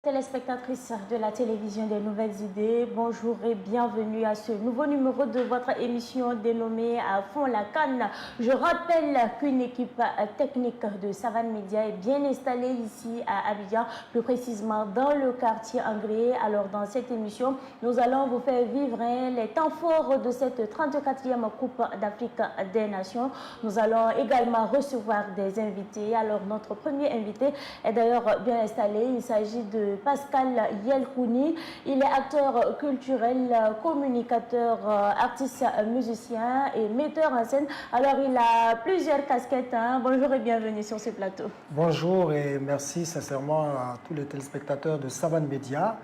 Téléspectatrices de la télévision des Nouvelles Idées, bonjour et bienvenue à ce nouveau numéro de votre émission dénommée À fond la canne. Je rappelle qu'une équipe technique de Savane Média est bien installée ici à Abidjan, plus précisément dans le quartier Angré. Alors dans cette émission, nous allons vous faire vivre les temps forts de cette 34e Coupe d'Afrique des Nations. Nous allons également recevoir des invités. Alors notre premier invité est d'ailleurs bien installé, il s'agit de Pascal Yelkouni. Il est acteur culturel, communicateur, artiste, musicien et metteur en scène. Alors il a plusieurs casquettes. Bonjour et bienvenue sur ce plateau. Bonjour et merci sincèrement à tous les téléspectateurs de Savane Média,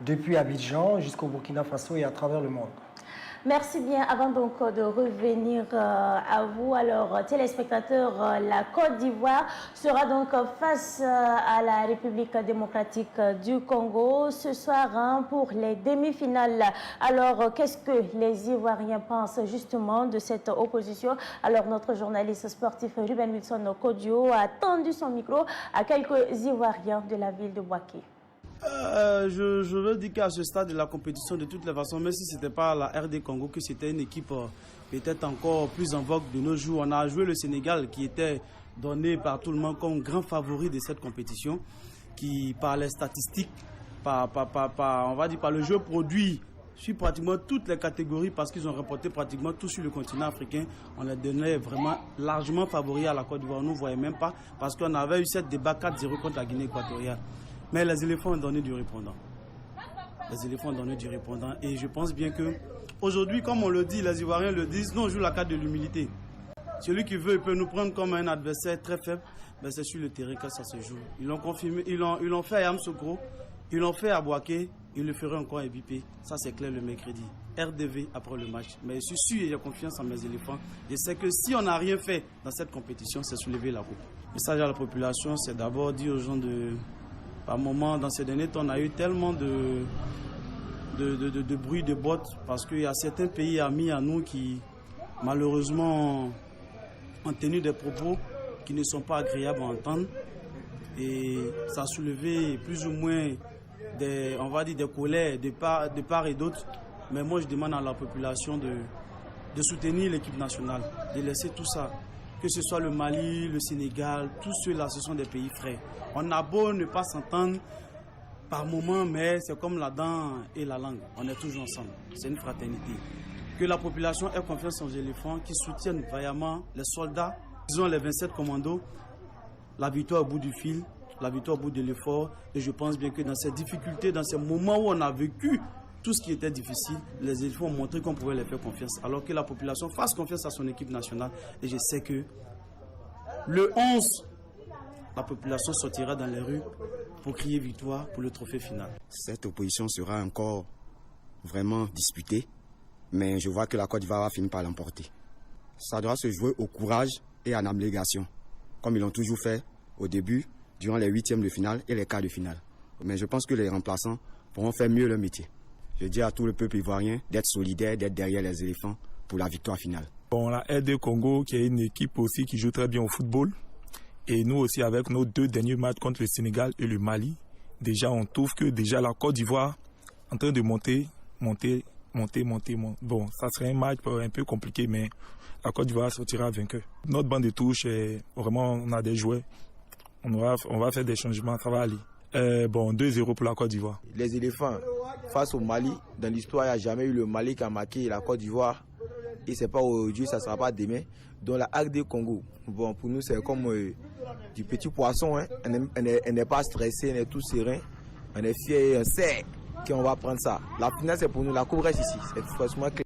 depuis Abidjan jusqu'au Burkina Faso et à travers le monde. Merci bien. Avant donc de revenir à vous, alors téléspectateurs, la Côte d'Ivoire sera donc face à la République démocratique du Congo ce soir pour les demi-finales. Alors qu'est-ce que les Ivoiriens pensent justement de cette opposition? Alors notre journaliste sportif Ruben Wilson Kodio a tendu son micro à quelques Ivoiriens de la ville de Bouaké. Je veux dire qu'à ce stade de la compétition, de toutes les façons, même si ce n'était pas la RD Congo, que c'était une équipe peut-être encore plus en vogue de nos jours. On a joué le Sénégal qui était donné par tout le monde comme grand favori de cette compétition, qui par les statistiques, on va dire par le jeu produit sur pratiquement toutes les catégories, parce qu'ils ont remporté pratiquement tout sur le continent africain. On les donnait vraiment largement favoris à la Côte d'Ivoire. On ne nous voyait même pas parce qu'on avait eu cette débat 4-0 contre la Guinée équatoriale. Mais les éléphants ont donné du répondant. Les éléphants ont donné du répondant. Et je pense bien que aujourd'hui, comme on le dit, les Ivoiriens le disent, nous on joue la carte de l'humilité. Celui qui veut, il peut nous prendre comme un adversaire très faible. Mais c'est sur le terrain que ça se joue. Ils l'ont confirmé, ils l'ont fait à Yamoussoukro, ils l'ont fait à Bouaké, ils le feront encore à Ebipé. Ça c'est clair le mercredi. RDV après le match. Mais je suis sûr et j'ai confiance en mes éléphants. Je sais que si on n'a rien fait dans cette compétition, c'est soulever la coupe. Le message à la population, c'est d'abord dire aux gens de... Par moment, dans ces derniers temps, on a eu tellement de bruit de bottes parce qu'il y a certains pays amis à nous qui, malheureusement, ont tenu des propos qui ne sont pas agréables à entendre. Et ça a soulevé plus ou moins des colères de part et d'autre. Mais moi, je demande à la population de soutenir l'équipe nationale, de laisser tout ça. Que ce soit le Mali, le Sénégal, tous ceux-là, ce sont des pays frères. On a beau ne pas s'entendre par moment, mais c'est comme la dent et la langue. On est toujours ensemble. C'est une fraternité. Que la population ait confiance aux éléphants, qui soutiennent vaillamment les soldats. Ils ont les 27 commandos, la victoire au bout du fil, la victoire au bout de l'effort. Et je pense bien que dans ces difficultés, dans ces moments où on a vécu tout ce qui était difficile, les éléphants ont montré qu'on pouvait les faire confiance. Alors que la population fasse confiance à son équipe nationale. Et je sais que le 11, la population sortira dans les rues pour crier victoire pour le trophée final. Cette opposition sera encore vraiment disputée, mais je vois que la Côte d'Ivoire va finir par l'emporter. Ça doit se jouer au courage et en abnégation, comme ils l'ont toujours fait au début, durant les huitièmes de finale et les quarts de finale. Mais je pense que les remplaçants pourront faire mieux leur métier. Je dis à tout le peuple ivoirien d'être solidaire, d'être derrière les éléphants pour la victoire finale. Bon, la RD Congo qui est une équipe aussi qui joue très bien au football. Et nous aussi avec nos deux derniers matchs contre le Sénégal et le Mali, déjà on trouve que déjà la Côte d'Ivoire en train de monter. Bon, ça serait un match un peu compliqué, mais la Côte d'Ivoire sortira vainqueur. Notre banc de touche, vraiment on a des joueurs. On va faire des changements, ça va aller. Bon, 2-0 pour la Côte d'Ivoire. Les éléphants face au Mali, dans l'histoire, il n'y a jamais eu le Mali qui a marqué la Côte d'Ivoire. Et ce n'est pas aujourd'hui, ça ne sera pas demain. Donc la RD Congo, bon, pour nous, c'est comme du petit poisson. Hein. On n'est pas stressé, on est tout serein. On est fiers, on sait qu'on va prendre ça. La finale, c'est pour nous, la coupe reste ici. C'est forcément clair.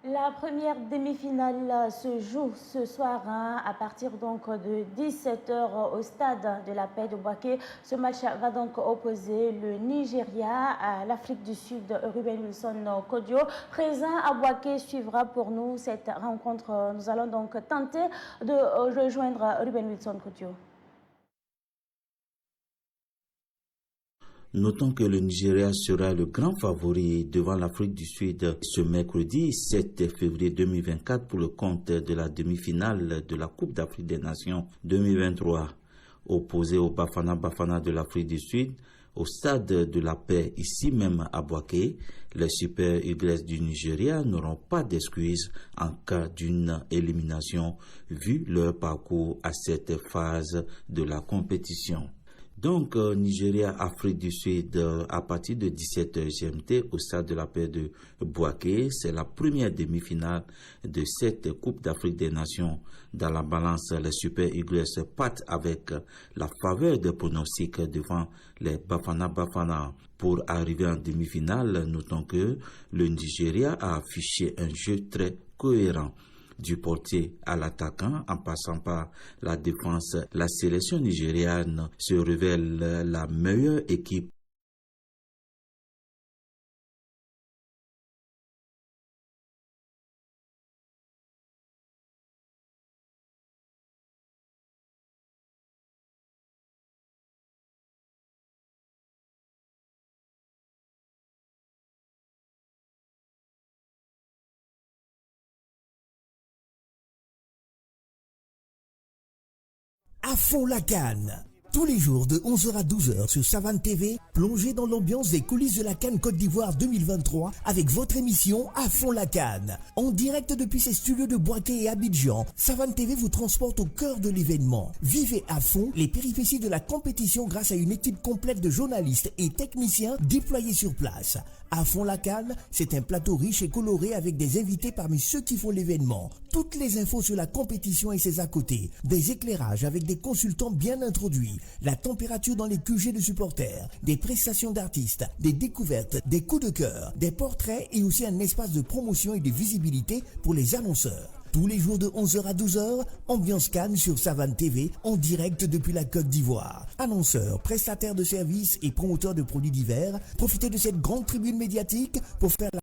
La première demi-finale se joue ce soir à partir donc de 17h au stade de la Paix de Bouaké. Ce match va donc opposer le Nigeria à l'Afrique du Sud. Ruben Wilson Kodio, présent à Bouaké, suivra pour nous cette rencontre. Nous allons donc tenter de rejoindre Ruben Wilson Kodio. Notons que le Nigeria sera le grand favori devant l'Afrique du Sud ce mercredi 7 février 2024 pour le compte de la demi-finale de la Coupe d'Afrique des Nations 2023. Opposé au Bafana Bafana de l'Afrique du Sud, au stade de la paix ici même à Bouaké, les Super Eagles du Nigeria n'auront pas d'excuses en cas d'une élimination vu leur parcours à cette phase de la compétition. Donc, Nigeria, Afrique du Sud, à partir de 17h GMT au stade de la paix de Bouaké, c'est la première demi-finale de cette Coupe d'Afrique des Nations. Dans la balance, les Super Eagles partent avec la faveur des pronostics devant les Bafana Bafana. Pour arriver en demi-finale, notons que le Nigeria a affiché un jeu très cohérent. Du portier à l'attaquant, en passant par la défense, la sélection nigériane se révèle la meilleure équipe. À fond la CAN. Tous les jours de 11h à 12h sur Savane TV, plongez dans l'ambiance des coulisses de la CAN Côte d'Ivoire 2023 avec votre émission À fond la CAN. En direct depuis ses studios de Bouaké et Abidjan, Savane TV vous transporte au cœur de l'événement. Vivez à fond les péripéties de la compétition grâce à une équipe complète de journalistes et techniciens déployés sur place. À fond la CAN, c'est un plateau riche et coloré avec des invités parmi ceux qui font l'événement. Toutes les infos sur la compétition et ses à côté, des éclairages avec des consultants bien introduits, la température dans les QG de supporters, des prestations d'artistes, des découvertes, des coups de cœur, des portraits et aussi un espace de promotion et de visibilité pour les annonceurs. Tous les jours de 11h à 12h, ambiance CAN sur Savane TV en direct depuis la Côte d'Ivoire. Annonceurs, prestataires de services et promoteurs de produits divers, profitez de cette grande tribune médiatique pour faire la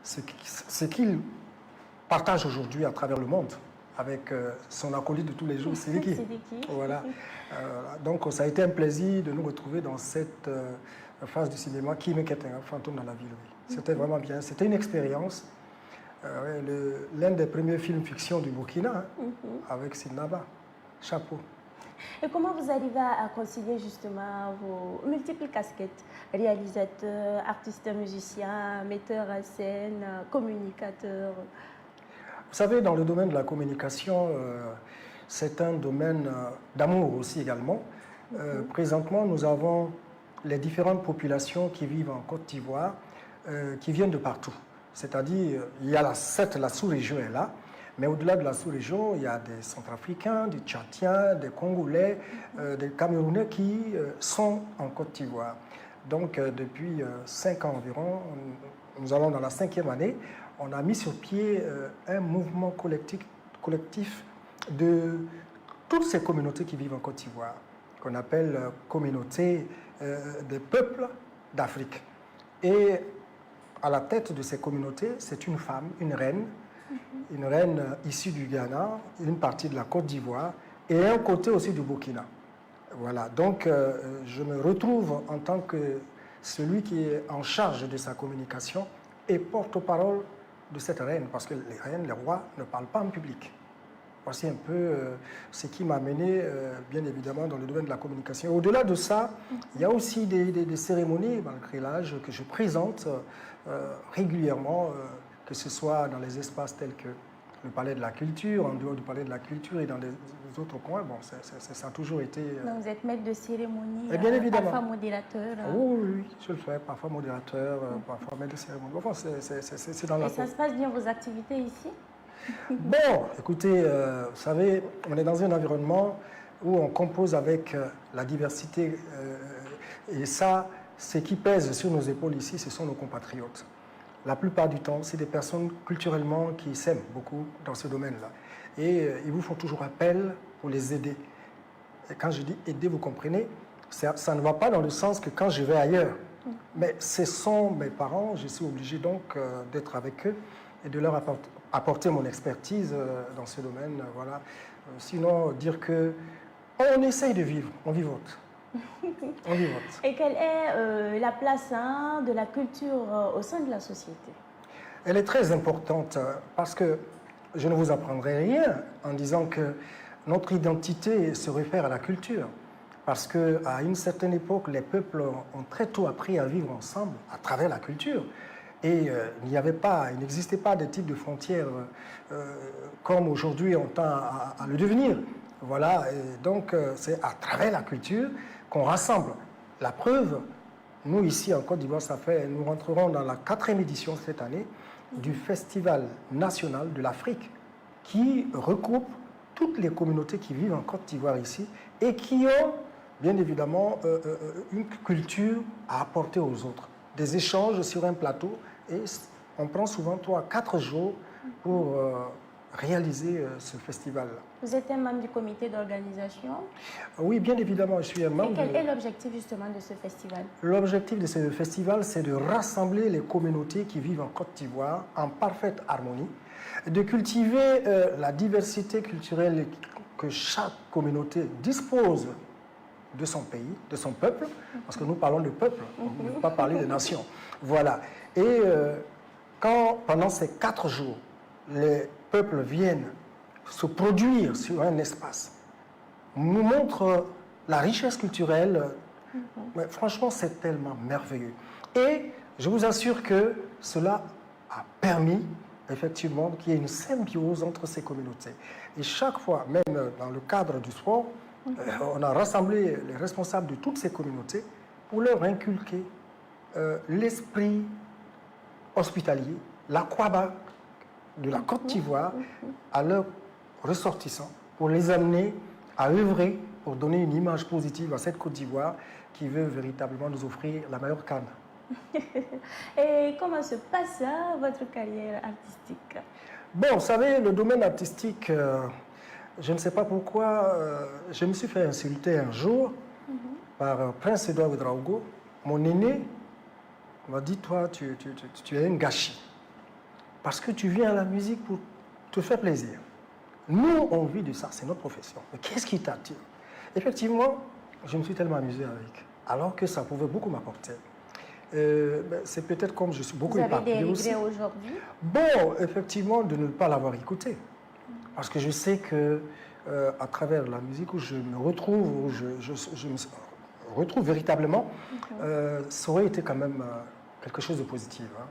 ce qu'il partage aujourd'hui à travers le monde avec son acolyte de tous les jours, Sidiki. Voilà. Donc ça a été un plaisir de nous retrouver dans cette phase du cinéma qui me quête un fantôme dans la ville. Oui. C'était vraiment bien. C'était une expérience. L'un des premiers films fiction du Burkina, avec Sinaba. Chapeau. Et comment vous arrivez à concilier justement vos multiples casquettes, réalisateur, artiste, musicien, metteur en scène, communicateur? Vous savez, dans le domaine de la communication, c'est un domaine d'amour aussi également. Présentement, nous avons les différentes populations qui vivent en Côte d'Ivoire, qui viennent de partout. C'est-à-dire, il y a certes la sous-région est là, mais au-delà de la sous-région, il y a des Centrafricains, des Tchadiens, des Congolais, des Camerounais qui sont en Côte d'Ivoire. Donc, depuis 5 ans environ, nous allons dans la 5e année, on a mis sur pied un mouvement collectif de toutes ces communautés qui vivent en Côte d'Ivoire, qu'on appelle communauté des peuples d'Afrique. Et à la tête de ces communautés, c'est une femme, une reine issue du Ghana, une partie de la Côte d'Ivoire et un côté aussi du Burkina. Voilà, donc je me retrouve en tant que celui qui est en charge de sa communication et porte-parole de cette reine, parce que les reines, les rois ne parlent pas en public. Voici un peu ce qui m'a mené, bien évidemment, dans le domaine de la communication. Au-delà de ça, il y a aussi des cérémonies, malgré l'âge, que je présente régulièrement, que ce soit dans les espaces tels que le Palais de la Culture, en dehors du Palais de la Culture et dans les autres coins. Bon, ça a toujours été... Donc vous êtes maître de cérémonie, bien évidemment. parfois modérateur. Oui, je le fais, parfois modérateur, parfois maître de cérémonie. Enfin, c'est dans la... Et ça se passe bien vos activités ici? Bon, écoutez, vous savez, on est dans un environnement où on compose avec la diversité et ça, ce qui pèse sur nos épaules ici, ce sont nos compatriotes. La plupart du temps, c'est des personnes culturellement qui s'aiment beaucoup dans ce domaine-là. Et ils vous font toujours appel pour les aider. Et quand je dis aider, vous comprenez, ça ne va pas dans le sens que quand je vais ailleurs. Mais ce sont mes parents, je suis obligé donc d'être avec eux et de leur apporter mon expertise dans ce domaine. Voilà. Sinon, dire que on essaye de vivre, on vivote. On vivote. Et quelle est la place de la culture au sein de la société? Elle est très importante parce que je ne vous apprendrai rien en disant que notre identité se réfère à la culture. Parce qu'à une certaine époque, les peuples ont très tôt appris à vivre ensemble à travers la culture. Et il n'existait pas de type de frontières comme aujourd'hui on tend à le devenir. Voilà, et donc c'est à travers la culture qu'on rassemble. La preuve, nous ici en Côte d'Ivoire, nous rentrerons dans la 4e édition cette année du Festival national de l'Afrique qui regroupe toutes les communautés qui vivent en Côte d'Ivoire ici et qui ont bien évidemment une culture à apporter aux autres. Des échanges sur un plateau et on prend souvent 3 à 4 jours pour réaliser ce festival-là. Vous êtes un membre du comité d'organisation? Oui, bien évidemment, je suis un membre. Et quel est l'objectif justement de ce festival? L'objectif de ce festival, c'est de rassembler les communautés qui vivent en Côte d'Ivoire en parfaite harmonie, de cultiver la diversité culturelle que chaque communauté dispose de son pays, de son peuple, parce que nous parlons de peuple, on ne peut pas parler de nation. Voilà. Et quand, pendant ces 4 jours, les peuples viennent se produire sur un espace, nous montrent la richesse culturelle. Mais franchement, c'est tellement merveilleux. Et je vous assure que cela a permis, effectivement, qu'il y ait une symbiose entre ces communautés. Et chaque fois, même dans le cadre du sport, on a rassemblé les responsables de toutes ces communautés pour leur inculquer l'esprit hospitalier, la Kwaba de la Côte d'Ivoire à leurs ressortissants, pour les amener à œuvrer pour donner une image positive à cette Côte d'Ivoire qui veut véritablement nous offrir la meilleure canne. Et comment se passe votre carrière artistique? Bon, vous savez, le domaine artistique, je ne sais pas pourquoi, je me suis fait insulter un jour par Prince Edouard Ouedraogo, mon aîné, On m'a dit, toi, tu es un gâchis. Parce que tu viens à la musique pour te faire plaisir. Nous, on vit de ça, c'est notre profession. Mais qu'est-ce qui t'attire? Effectivement, je me suis tellement amusé avec, alors que ça pouvait beaucoup m'apporter. C'est peut-être comme je suis beaucoup éparpillé aussi. Vous avez des regrets aujourd'hui? Bon, effectivement, de ne pas l'avoir écouté. Parce que je sais que à travers la musique où je me retrouve, où je me retrouve véritablement, ça aurait été quand même quelque chose de positif. Hein.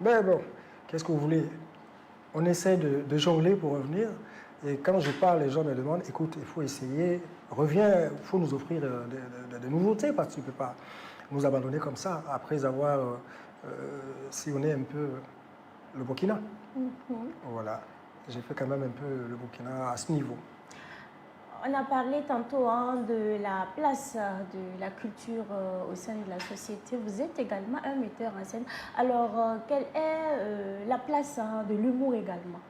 Mais bon, qu'est-ce que vous voulez? On essaie de jongler pour revenir. Et quand je parle, les gens me demandent, écoute, il faut essayer, reviens, il faut nous offrir des nouveautés, parce que tu ne peux pas nous abandonner comme ça, après avoir sillonné un peu le Burkina. Voilà, j'ai fait quand même un peu le Burkina à ce niveau. On a parlé tantôt de la place de la culture au sein de la société. Vous êtes également un metteur en scène. Alors, quelle est la place de l'humour également?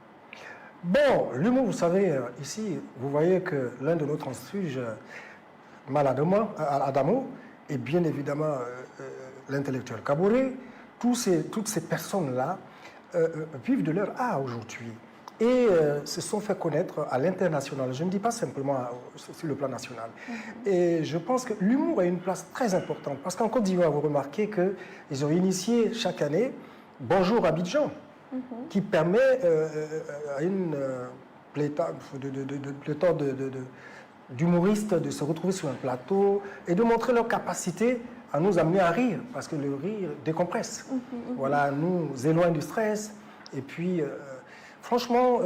Bon, l'humour, vous savez, ici, vous voyez que l'un de nos transfuges, Adamo, est bien évidemment l'intellectuel Kaboré. Toutes ces personnes-là vivent de leur art aujourd'hui et se sont fait connaître à l'international. Je ne dis pas simplement sur le plan national. Et je pense que l'humour a une place très importante parce qu'en Côte d'Ivoire, vous remarquez qu'ils ont initié chaque année Bonjour Abidjan, qui permet à une pléthore d'humoristes de se retrouver sur un plateau et de montrer leur capacité à nous amener à rire, parce que le rire décompresse. Voilà, nous éloigne du stress. Et puis, franchement,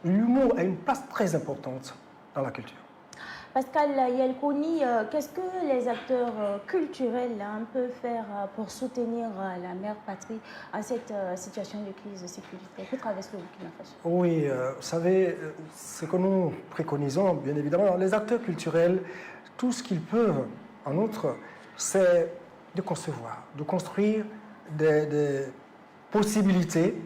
l'humour a une place très importante dans la culture. Pascal Yelkouni, qu'est-ce que les acteurs culturels peuvent faire pour soutenir la mère patrie à cette situation de crise de sécurité que traverse le Burkina Faso? Oui, vous savez, ce que nous préconisons, bien évidemment, les acteurs culturels, tout ce qu'ils peuvent, en outre, c'est de concevoir, de construire des possibilités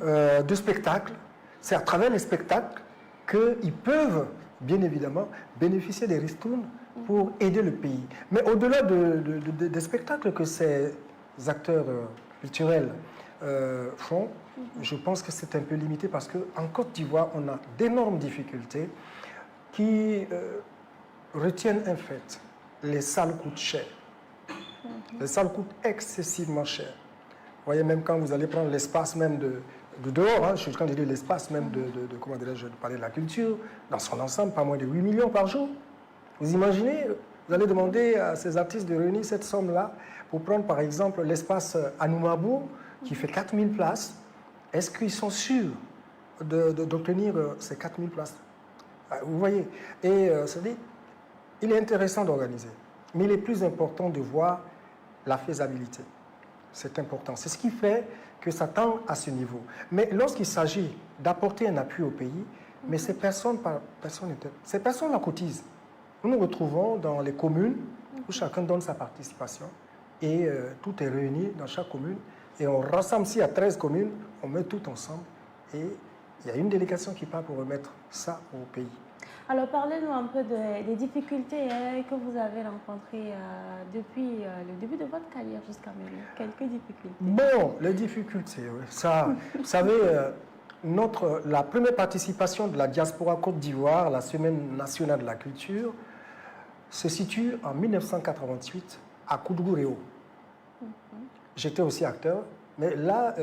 de spectacles. C'est à travers les spectacles qu'ils peuvent, bien évidemment, bénéficier des ristournes pour aider le pays. Mais au-delà des spectacles que ces acteurs culturels font, je pense que c'est un peu limité parce qu'en Côte d'Ivoire, on a d'énormes difficultés qui retiennent un fait. Les salles coûtent cher. Les salles coûtent excessivement cher. Vous voyez, même quand vous allez prendre l'espace même de dehors, hein, quand je dis l'espace même comment dirais-je, de parler de la culture, dans son ensemble, pas moins de 8 millions par jour. Vous imaginez, vous allez demander à ces artistes de réunir cette somme-là pour prendre par exemple l'espace Anoumabou, qui fait 4000 places. Est-ce qu'ils sont sûrs d'obtenir ces 4000 places? Vous voyez, et il est intéressant d'organiser, mais il est plus important de voir la faisabilité. C'est important. C'est ce qui fait que ça tend à ce niveau. Mais lorsqu'il s'agit d'apporter un appui au pays, mais ces personnes la cotisent. Nous nous retrouvons dans les communes où chacun donne sa participation et tout est réuni dans chaque commune et on rassemble ici à 13 communes, on met tout ensemble et il y a une délégation qui part pour remettre ça au pays. Alors, parlez-nous un peu des difficultés que vous avez rencontrées depuis le début de votre carrière jusqu'à maintenant. Quelques difficultés. Bon, les difficultés, oui. Ça, vous savez, la première participation de la diaspora Côte d'Ivoire, la Semaine nationale de la culture, se situe en 1988 à Koudougou-Réo. J'étais aussi acteur, mais là,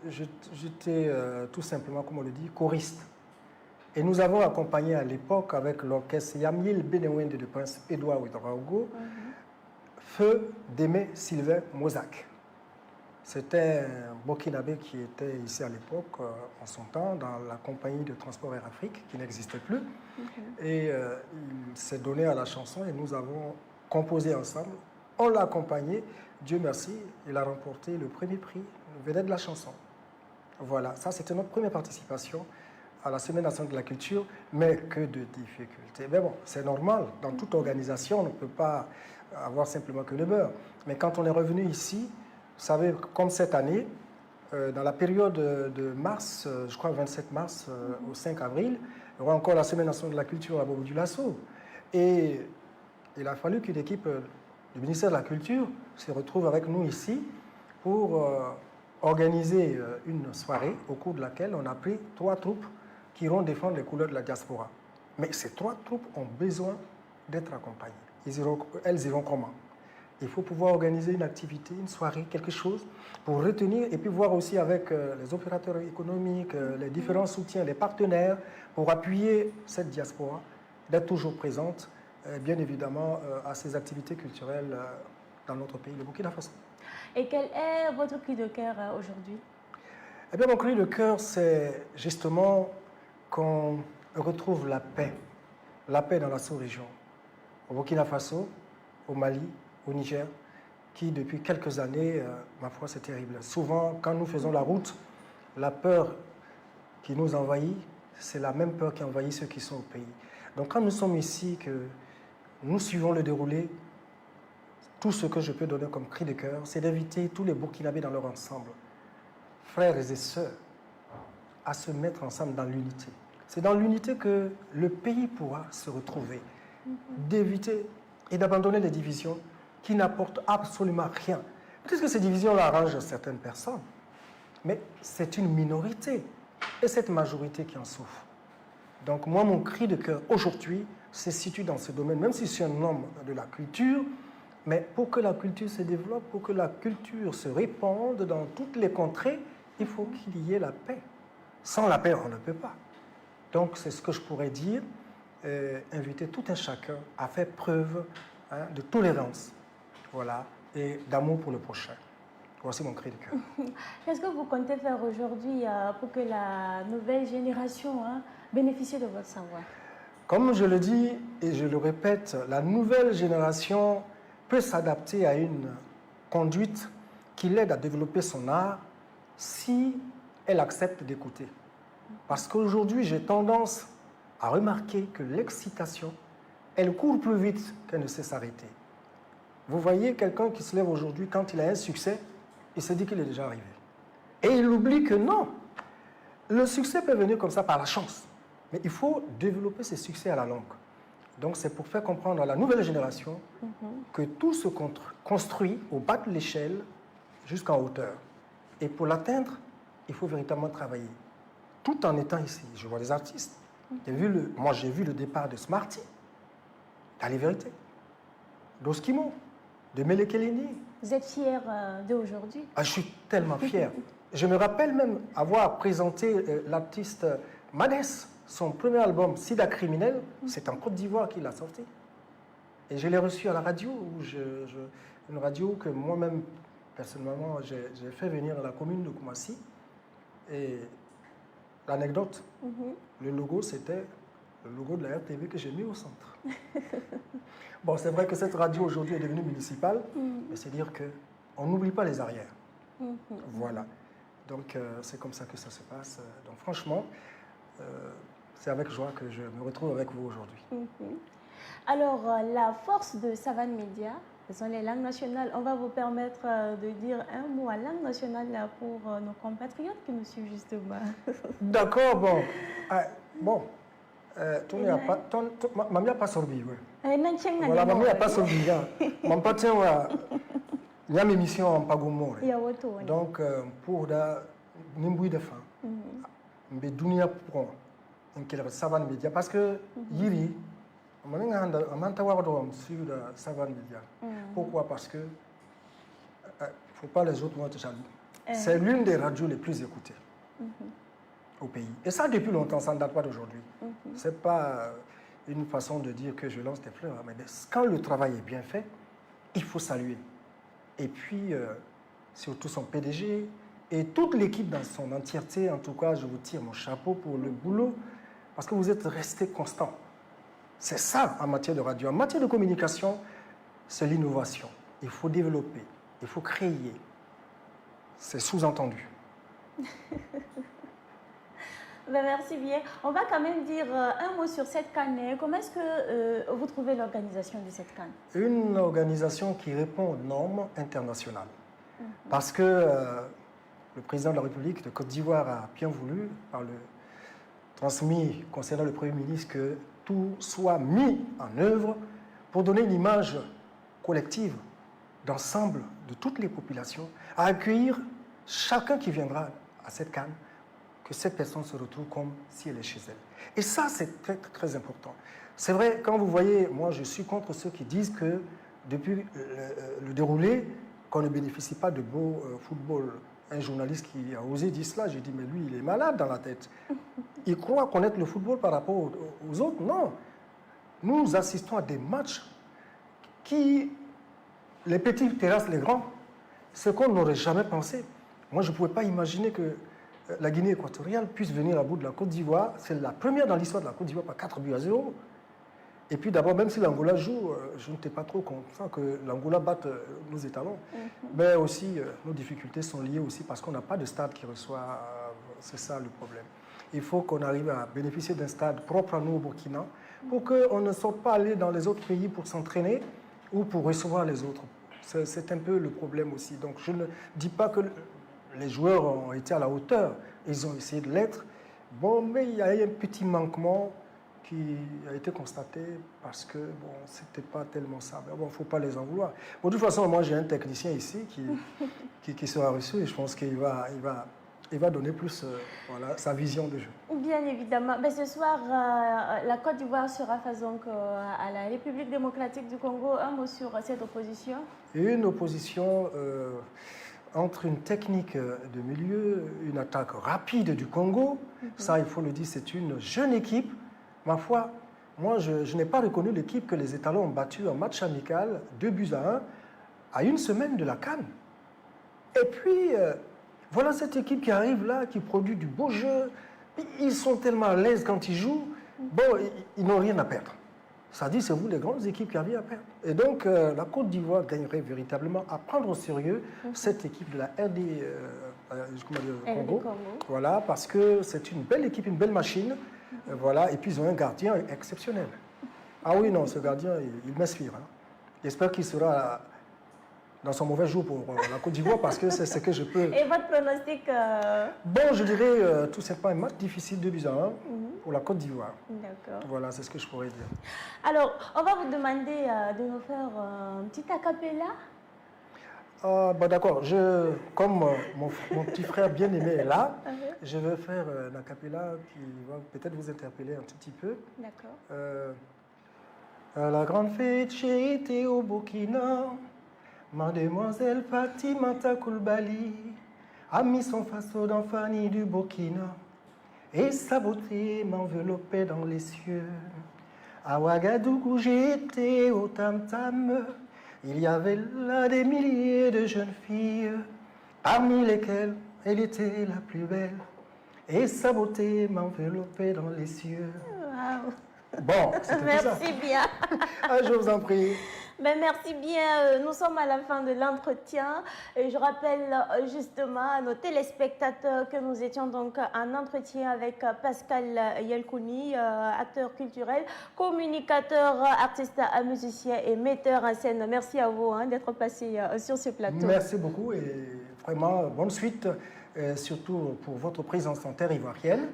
j'étais tout simplement, comme on le dit, choriste. Et nous avons accompagné à l'époque avec l'orchestre Yamil Benewende de Prince Édouard Ouedraogo, Feu d'Aimé Sylvain Mozac. C'était un Burkinabé qui était ici à l'époque, en son temps, dans la compagnie de transport Air Afrique, qui n'existait plus. Et il s'est donné à la chanson et nous avons composé ensemble. On l'a accompagné, Dieu merci, il a remporté le premier prix, vedette de la chanson. Voilà, ça c'était notre première participation à la Semaine nationale de la culture, mais que de difficultés. Mais bon, c'est normal, dans toute organisation, on ne peut pas avoir simplement que le beurre. Mais quand on est revenu ici, vous savez, comme cette année, dans la période de mars, je crois 27 mars au 5 avril, il y aura encore la Semaine nationale de la culture à Bobo-Dioulasso. Et il a fallu qu'une équipe du ministère de la Culture se retrouve avec nous ici pour organiser une soirée au cours de laquelle on a pris 3 troupes qui iront défendre les couleurs de la diaspora. Mais ces 3 troupes ont besoin d'être accompagnées. Elles iront comment? Il faut pouvoir organiser une activité, une soirée, quelque chose pour retenir et puis voir aussi avec les opérateurs économiques, les différents soutiens, les partenaires pour appuyer cette diaspora, d'être toujours présente, bien évidemment, à ces activités culturelles dans notre pays, le Burkina Faso. Et quel est votre cri de cœur aujourd'hui? Eh bien, mon cri de cœur, c'est justement qu'on retrouve la paix dans la sous-région, au Burkina Faso, au Mali, au Niger, qui depuis quelques années, ma foi, c'est terrible. Souvent, quand nous faisons la route, la peur qui nous envahit, c'est la même peur qui envahit ceux qui sont au pays. Donc quand nous sommes ici, que nous suivons le déroulé, tout ce que je peux donner comme cri de cœur, c'est d'inviter tous les Burkinabés dans leur ensemble, frères et sœurs, à se mettre ensemble dans l'unité. C'est dans l'unité que le pays pourra se retrouver, d'éviter et d'abandonner les divisions qui n'apportent absolument rien. Peut-être que ces divisions arrangent certaines personnes, mais c'est une minorité et cette majorité qui en souffre. Donc moi, mon cri de cœur aujourd'hui se situe dans ce domaine, même si je suis un homme de la culture, mais pour que la culture se développe, pour que la culture se répande dans toutes les contrées, il faut qu'il y ait la paix. Sans la paix, on ne peut pas. Donc c'est ce que je pourrais dire, inviter tout un chacun à faire preuve de tolérance, voilà, et d'amour pour le prochain. Voici mon cri de cœur. Qu'est-ce que vous comptez faire aujourd'hui pour que la nouvelle génération bénéficie de votre savoir? Comme je le dis et je le répète, la nouvelle génération peut s'adapter à une conduite qui l'aide à développer son art si elle accepte d'écouter. Parce qu'aujourd'hui, j'ai tendance à remarquer que l'excitation, elle court plus vite qu'elle ne sait s'arrêter. Vous voyez quelqu'un qui se lève aujourd'hui, quand il a un succès, il se dit qu'il est déjà arrivé. Et il oublie que non, le succès peut venir comme ça par la chance. Mais il faut développer ces succès à la longue. Donc c'est pour faire comprendre à la nouvelle génération que tout se construit au bas de l'échelle jusqu'en hauteur. Et pour l'atteindre, il faut véritablement travailler. Tout en étant ici. Je vois des artistes. Moi, j'ai vu le départ de Smarty, les vérités, d'Oskimo, de Melekelini. Vous êtes fier d'aujourd'hui? Je suis tellement fier. Je me rappelle même avoir présenté l'artiste Madès, son premier album, Sida Criminel, c'est en Côte d'Ivoire qu'il l'a sorti. Et je l'ai reçu à la radio, une radio que moi-même, personnellement, j'ai fait venir dans la commune de Koumassi. Et l'anecdote, le logo, c'était le logo de la RTV que j'ai mis au centre. Bon, c'est vrai que cette radio aujourd'hui est devenue municipale, mais c'est dire qu'on n'oublie pas les arrières. Voilà. Donc, c'est comme ça que ça se passe. Donc, franchement, c'est avec joie que je me retrouve avec vous aujourd'hui. Alors, la force de Savane Média, ce sont les langues nationales. On va vous permettre de dire un mot en langue nationale pour nos compatriotes qui nous suivent justement. D'accord, bon. Mamie n'a pas sorbi, oui. Voilà, mamie n'a pas sorbi. Mon pote, il y a une émission en Pagomore. Donc, pour Nimboui de fin, mais Dunia pour un Savane Média, parce que Yiri, on a suivre Savane Média. Pourquoi? Parce que il ne faut pas les autres être jaloux. C'est l'une des radios les plus écoutées au pays. Et ça depuis longtemps, ça ne date pas d'aujourd'hui. Ce n'est pas une façon de dire que je lance des fleurs, mais quand le travail est bien fait, il faut saluer. Et puis, surtout son PDG et toute l'équipe dans son entièreté, en tout cas, je vous tire mon chapeau pour le boulot, parce que vous êtes resté constant. C'est ça en matière de radio. En matière de communication, c'est l'innovation. Il faut développer, il faut créer. C'est sous-entendu. Merci bien. On va quand même dire un mot sur cette CAN. Comment est-ce que vous trouvez l'organisation de cette CAN? Une organisation qui répond aux normes internationales. Parce que le président de la République de Côte d'Ivoire a bien voulu, transmis concernant le Premier ministre, que tout soit mis en œuvre pour donner une image collective d'ensemble de toutes les populations, à accueillir chacun qui viendra à cette CAN, que cette personne se retrouve comme si elle est chez elle. Et ça, c'est très, très important. C'est vrai, quand vous voyez, moi je suis contre ceux qui disent que depuis le déroulé, qu'on ne bénéficie pas de beau football. Un journaliste qui a osé dire cela, j'ai dit, mais lui, il est malade dans la tête. Il croit connaître le football par rapport aux autres. Non. Nous assistons à des matchs qui, les petits terrassent les grands, ce qu'on n'aurait jamais pensé. Moi, je ne pouvais pas imaginer que la Guinée équatoriale puisse venir à bout de la Côte d'Ivoire. C'est la première dans l'histoire de la Côte d'Ivoire par 4-0. Et puis d'abord, même si l'Angola joue, je n'étais pas trop content que l'Angola batte nos étalons. Mais aussi, nos difficultés sont liées aussi parce qu'on n'a pas de stade qui reçoit. C'est ça le problème. Il faut qu'on arrive à bénéficier d'un stade propre à nous au Burkina pour qu'on ne sorte pas aller dans les autres pays pour s'entraîner ou pour recevoir les autres. C'est un peu le problème aussi. Donc je ne dis pas que les joueurs ont été à la hauteur. Ils ont essayé de l'être. Bon, mais il y a eu un petit manquement qui a été constaté parce que, bon, c'était pas tellement ça. Mais bon, il ne faut pas les en vouloir. Bon, de toute façon, moi, j'ai un technicien ici qui sera reçu et je pense qu'il va donner plus voilà, sa vision de jeu. Bien évidemment. Mais ce soir, la Côte d'Ivoire sera face donc à la République démocratique du Congo. Un mot sur cette opposition? Une opposition entre une technique de milieu, une attaque rapide du Congo. Ça, il faut le dire, c'est une jeune équipe. Ma foi, moi, je n'ai pas reconnu l'équipe que les étalons ont battue en match amical, 2-1, à une semaine de la CAN. Et puis, voilà cette équipe qui arrive là, qui produit du beau jeu. Ils sont tellement à l'aise quand ils jouent. Bon, ils n'ont rien à perdre. Ça dit, c'est vous les grandes équipes qui avez à perdre. Et donc, la Côte d'Ivoire gagnerait véritablement à prendre au sérieux cette équipe de la Congo. Voilà, parce que c'est une belle équipe, une belle machine. Voilà, et puis ils ont un gardien exceptionnel. Ah oui, non, ce gardien, il m'inspire. Hein. J'espère qu'il sera dans son mauvais jour pour la Côte d'Ivoire parce que c'est ce que je peux... Et votre pronostic Bon, je dirais tout simplement un match difficile 2-1 pour la Côte d'Ivoire. D'accord. Voilà, c'est ce que je pourrais dire. Alors, on va vous demander de nous faire un petit acapella. Bon, d'accord, comme mon petit frère bien-aimé est là, je vais faire un acapella qui va peut-être vous interpeller un tout petit peu. D'accord. La grande fête, j'ai été au Burkina. Mademoiselle Fatimata Koulibaly a mis son faso dans Fanny du Burkina et sa beauté m'enveloppait dans les cieux. À Ouagadougou, j'ai été au tam-tam. Il y avait là des milliers de jeunes filles, parmi lesquelles elle était la plus belle, et sa beauté m'enveloppait dans les cieux. Wow. Bon, c'était tout ça. Merci bien. Je vous en prie. Ben, merci bien. Nous sommes à la fin de l'entretien. Et je rappelle justement à nos téléspectateurs que nous étions donc en entretien avec Pascal Yelkouni, acteur culturel, communicateur, artiste, musicien et metteur en scène. Merci à vous d'être passé sur ce plateau. Merci beaucoup et vraiment bonne suite, surtout pour votre présence en terre ivoirienne.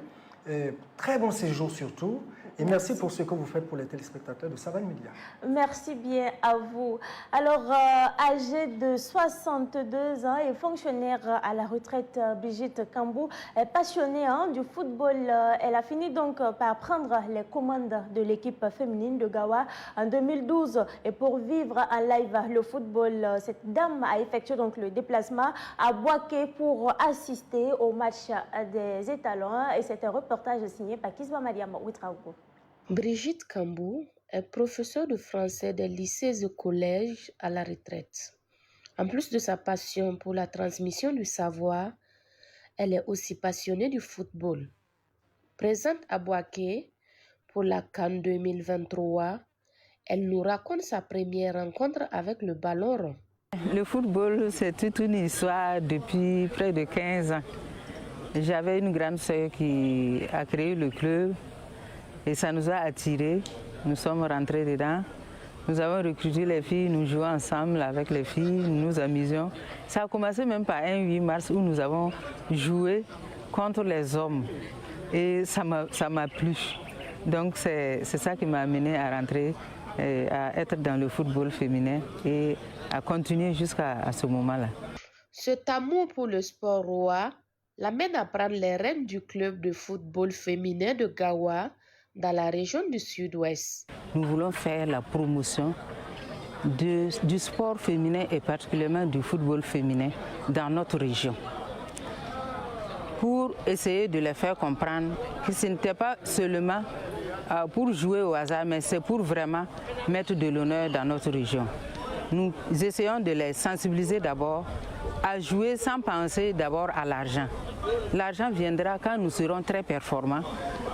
Très bon séjour surtout. Et merci pour ce que vous faites pour les téléspectateurs de Savane Média. Merci bien à vous. Alors, âgée de 62 ans et fonctionnaire à la retraite, Brigitte Kambou est passionnée du football. Elle a fini donc par prendre les commandes de l'équipe féminine de Gawa en 2012. Et pour vivre en live le football, cette dame a effectué donc le déplacement à Boaké pour assister au match des étalons. Et c'est un reportage signé par Kisba Mariam Ouitraogo. Brigitte Kambou est professeure de français des lycées et collèges à la retraite. En plus de sa passion pour la transmission du savoir, elle est aussi passionnée du football. Présente à Boaké pour la CAN 2023, elle nous raconte sa première rencontre avec le ballon rond. Le football, c'est toute une histoire depuis près de 15 ans. J'avais une grande sœur qui a créé le club. Et ça nous a attirés, nous sommes rentrés dedans. Nous avons recruté les filles, nous jouons ensemble avec les filles, nous nous amusions. Ça a commencé même par un 8 mars où nous avons joué contre les hommes. Et ça m'a plu. Donc c'est ça qui m'a amené à rentrer à être dans le football féminin et à continuer jusqu'à ce moment-là. Cet amour pour le sport roi l'amène à prendre les rênes du club de football féminin de Gawa dans la région du Sud-Ouest. Nous voulons faire la promotion du sport féminin et particulièrement du football féminin dans notre région, pour essayer de les faire comprendre que ce n'était pas seulement pour jouer au hasard, mais c'est pour vraiment mettre de l'honneur dans notre région. Nous essayons de les sensibiliser d'abord à jouer sans penser d'abord à l'argent. L'argent viendra quand nous serons très performants.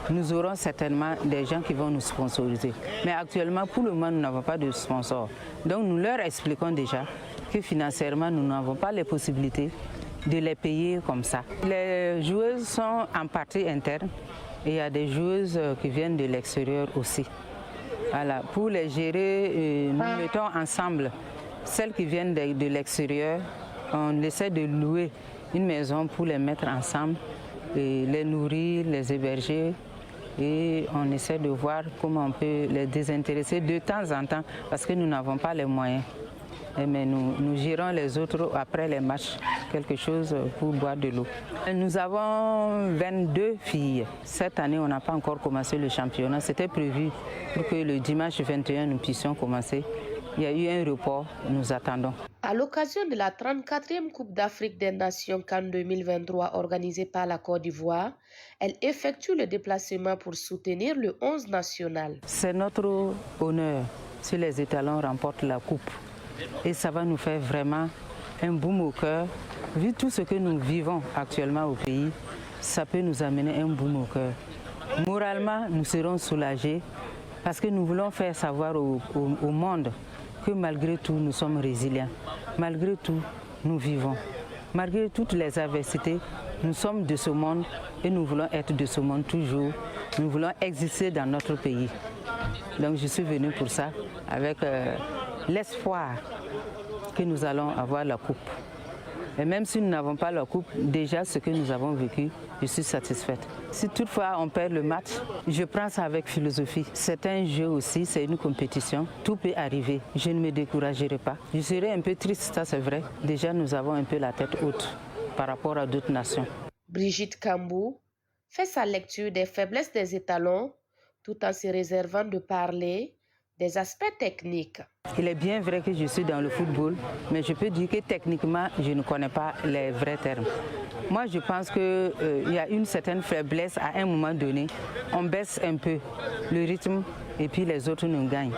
Nous aurons certainement des gens qui vont nous sponsoriser. Mais actuellement, pour le moment, nous n'avons pas de sponsors. Donc nous leur expliquons déjà que financièrement, nous n'avons pas les possibilités de les payer comme ça. Les joueuses sont en partie interne et il y a des joueuses qui viennent de l'extérieur aussi. Voilà. Pour les gérer, nous mettons ensemble celles qui viennent de l'extérieur. On essaie de louer une maison pour les mettre ensemble, et les nourrir, les héberger. Et on essaie de voir comment on peut les désintéresser de temps en temps parce que nous n'avons pas les moyens. Mais nous gérons les autres après les matchs, quelque chose pour boire de l'eau. Nous avons 22 filles. Cette année, on n'a pas encore commencé le championnat. C'était prévu pour que le dimanche 21, nous puissions commencer. Il y a eu un report, nous attendons. À l'occasion de la 34e Coupe d'Afrique des Nations CAN 2023 organisée par la Côte d'Ivoire, elle effectue le déplacement pour soutenir le 11 national. C'est notre honneur si les étalons remportent la Coupe. Et ça va nous faire vraiment un boum au cœur. Vu tout ce que nous vivons actuellement au pays, ça peut nous amener un boum au cœur. Moralement, nous serons soulagés parce que nous voulons faire savoir au monde que malgré tout, nous sommes résilients. Malgré tout, nous vivons. Malgré toutes les adversités, nous sommes de ce monde et nous voulons être de ce monde toujours. Nous voulons exister dans notre pays. Donc je suis venue pour ça, avec l'espoir que nous allons avoir la coupe. Et même si nous n'avons pas la coupe, déjà ce que nous avons vécu, je suis satisfaite. Si toutefois on perd le match, je prends ça avec philosophie. C'est un jeu aussi, c'est une compétition. Tout peut arriver. Je ne me découragerai pas. Je serai un peu triste, ça c'est vrai. Déjà nous avons un peu la tête haute par rapport à d'autres nations. Brigitte Kambou fait sa lecture des faiblesses des étalons tout en se réservant de parler des aspects techniques. Il est bien vrai que je suis dans le football, mais je peux dire que techniquement, je ne connais pas les vrais termes. Moi, je pense qu'il y a une certaine faiblesse à un moment donné. On baisse un peu le rythme et puis les autres nous gagnent.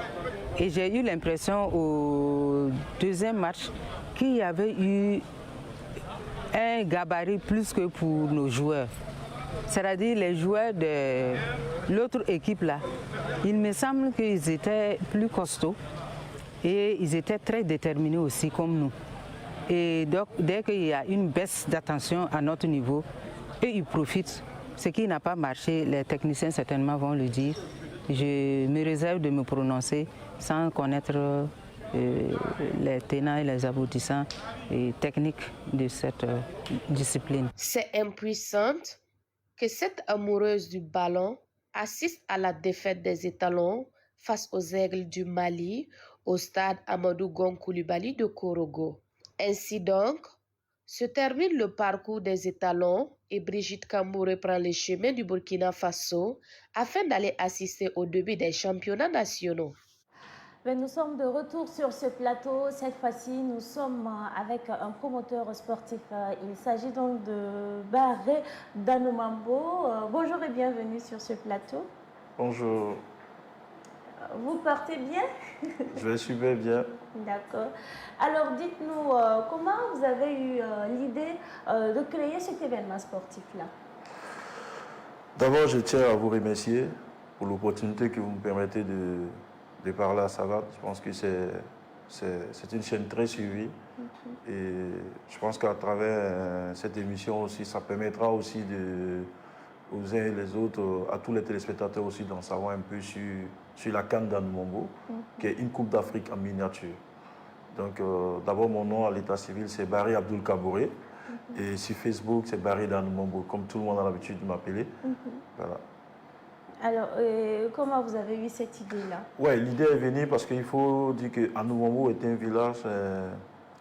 Et j'ai eu l'impression au deuxième match qu'il y avait eu un gabarit plus que pour nos joueurs. C'est-à-dire les joueurs de l'autre équipe là, il me semble qu'ils étaient plus costauds et ils étaient très déterminés aussi comme nous. Et donc dès qu'il y a une baisse d'attention à notre niveau, eux ils profitent. Ce qui n'a pas marché, les techniciens certainement vont le dire. Je me réserve de me prononcer sans connaître les tenants et les aboutissants et techniques de cette discipline. C'est impuissante que cette amoureuse du ballon assiste à la défaite des étalons face aux Aigles du Mali au stade Amadou Gon Coulibaly de Korogo. Ainsi donc, se termine le parcours des étalons et Brigitte Kambou reprend les chemins du Burkina Faso afin d'aller assister au début des championnats nationaux. Mais nous sommes de retour sur ce plateau. Cette fois-ci, nous sommes avec un promoteur sportif. Il s'agit donc de Barré Danomambo. Bonjour et bienvenue sur ce plateau. Bonjour. Vous portez bien? Je vais super bien. D'accord. Alors dites-nous, comment vous avez eu l'idée de créer cet événement sportif-là? D'abord, je tiens à vous remercier pour l'opportunité que vous me permettez de parler à Savat. Je pense que c'est une chaîne très suivie. Et je pense qu'à travers cette émission aussi, ça permettra aussi aux uns et les autres, à tous les téléspectateurs aussi, d'en savoir un peu sur la CAN Danomambo, qui est une Coupe d'Afrique en miniature. Donc d'abord, mon nom à l'état civil, c'est Barry Abdul Kabouré. Et sur Facebook, c'est Barry Danomambo, comme tout le monde a l'habitude de m'appeler. Voilà. Alors, comment vous avez eu cette idée-là? Oui, l'idée est venue parce qu'il faut dire que Anoumambo est un village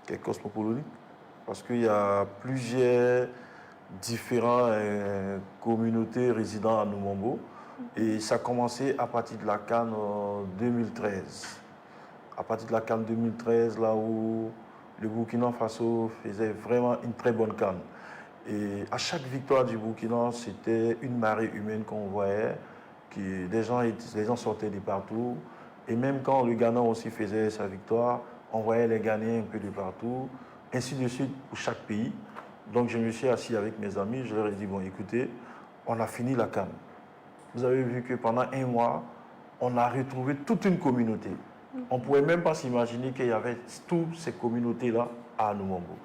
qui est cosmopolitique, parce qu'il y a plusieurs différentes communautés résidant à Anoumambo, et ça a commencé à partir de la CAN 2013. À partir de la CAN 2013, là où le Burkina Faso faisait vraiment une très bonne CAN. Et à chaque victoire du Burkina, c'était une marée humaine qu'on voyait. Les gens sortaient de partout. Et même quand le Ghana aussi faisait sa victoire, on voyait les Ghanéens un peu de partout. Ainsi de suite pour chaque pays. Donc je me suis assis avec mes amis, je leur ai dit, bon écoutez, on a fini la CAN. Vous avez vu que pendant un mois, on a retrouvé toute une communauté. On ne pouvait même pas s'imaginer qu'il y avait toutes ces communautés-là à Anoumambo.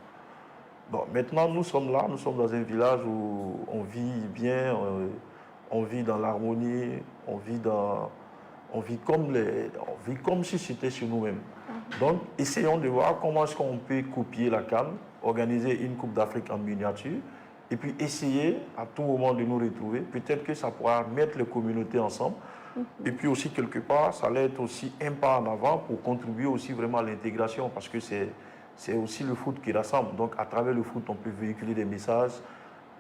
Bon, maintenant, nous sommes là, nous sommes dans un village où on vit bien, on vit dans l'harmonie, on vit comme si c'était chez nous-mêmes. Donc, essayons de voir comment est-ce qu'on peut copier la CAN, organiser une Coupe d'Afrique en miniature, et puis essayer à tout moment de nous retrouver. Peut-être que ça pourra mettre les communautés ensemble. Et puis aussi, quelque part, ça allait être aussi un pas en avant pour contribuer aussi vraiment à l'intégration, parce que c'est aussi le foot qui rassemble. Donc, à travers le foot, on peut véhiculer des messages.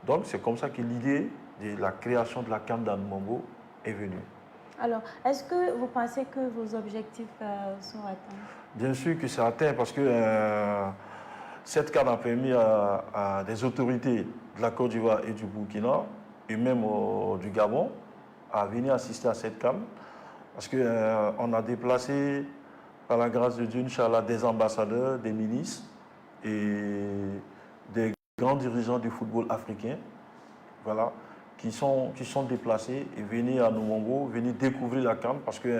Donc, c'est comme ça que l'idée de la création de la CAN d'Anoumambo est venue. Alors, est-ce que vous pensez que vos objectifs sont atteints? Bien sûr que c'est atteint, parce que cette CAN a permis à des autorités de la Côte d'Ivoire et du Burkina, et même du Gabon, à venir assister à cette CAN. Parce qu'on a déplacé, par la grâce de Dieu, Inch'Allah, des ambassadeurs, des ministres et des grands dirigeants du football africain, voilà, qui sont déplacés et venus à Anoumambo, venus découvrir la CAN, parce que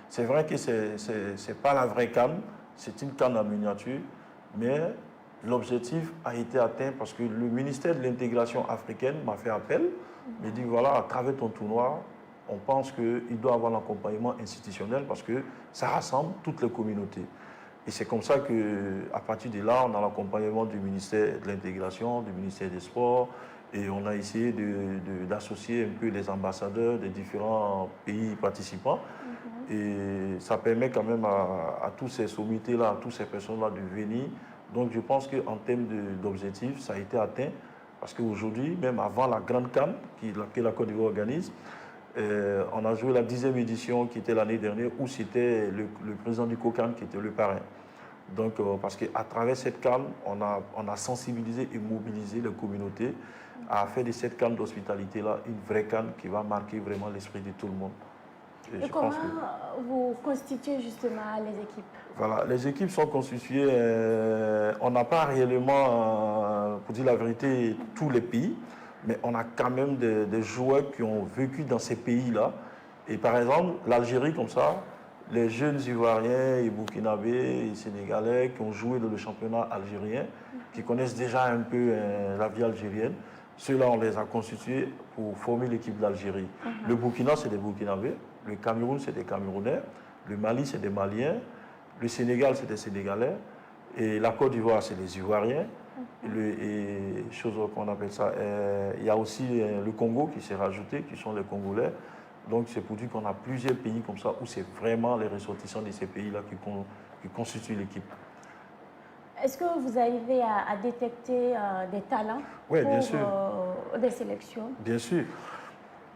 c'est vrai que ce n'est pas la vraie CAN, c'est une CAN en miniature, mais l'objectif a été atteint parce que le ministère de l'intégration africaine m'a fait appel, m'a dit voilà, à travers ton tournoi, on pense qu'il doit avoir l'accompagnement institutionnel parce que ça rassemble toutes les communautés. Et c'est comme ça qu'à partir de là, on a l'accompagnement du ministère de l'intégration, du ministère des Sports, et on a essayé d'associer un peu les ambassadeurs des différents pays participants. Et ça permet quand même à tous ces sommités-là, à toutes ces personnes-là de venir. Donc je pense qu'en termes d'objectifs, ça a été atteint. Parce qu'aujourd'hui, même avant la grande CAN que la Côte d'Ivoire organise, on a joué la 10e édition qui était l'année dernière, où c'était le président du COCAN qui était le parrain. Donc, parce qu'à travers cette CAN, on a sensibilisé et mobilisé les communautés à faire de cette CAN d'hospitalité-là une vraie CAN qui va marquer vraiment l'esprit de tout le monde. Et comment vous constituez justement les équipes? Voilà, les équipes sont constituées, on n'a pas réellement, pour dire la vérité, tous les pays, mais on a quand même des joueurs qui ont vécu dans ces pays-là. Et par exemple, l'Algérie, comme ça, les jeunes Ivoiriens et Burkinabés et Sénégalais qui ont joué dans le championnat algérien, qui connaissent déjà un peu la vie algérienne, ceux-là, on les a constitués pour former l'équipe d'Algérie. Le Burkina, c'est des Burkinabés. Le Cameroun, c'est des Camerounais. Le Mali, c'est des Maliens. Le Sénégal, c'est des Sénégalais. Et la Côte d'Ivoire, c'est des Ivoiriens. Et chose qu'on appelle ça. Il y a aussi le Congo qui s'est rajouté, qui sont les Congolais. Donc c'est pour dire qu'on a plusieurs pays comme ça, où c'est vraiment les ressortissants de ces pays-là qui constituent l'équipe. Est-ce que vous arrivez à détecter des talents pour bien sûr. Des sélections? Bien sûr.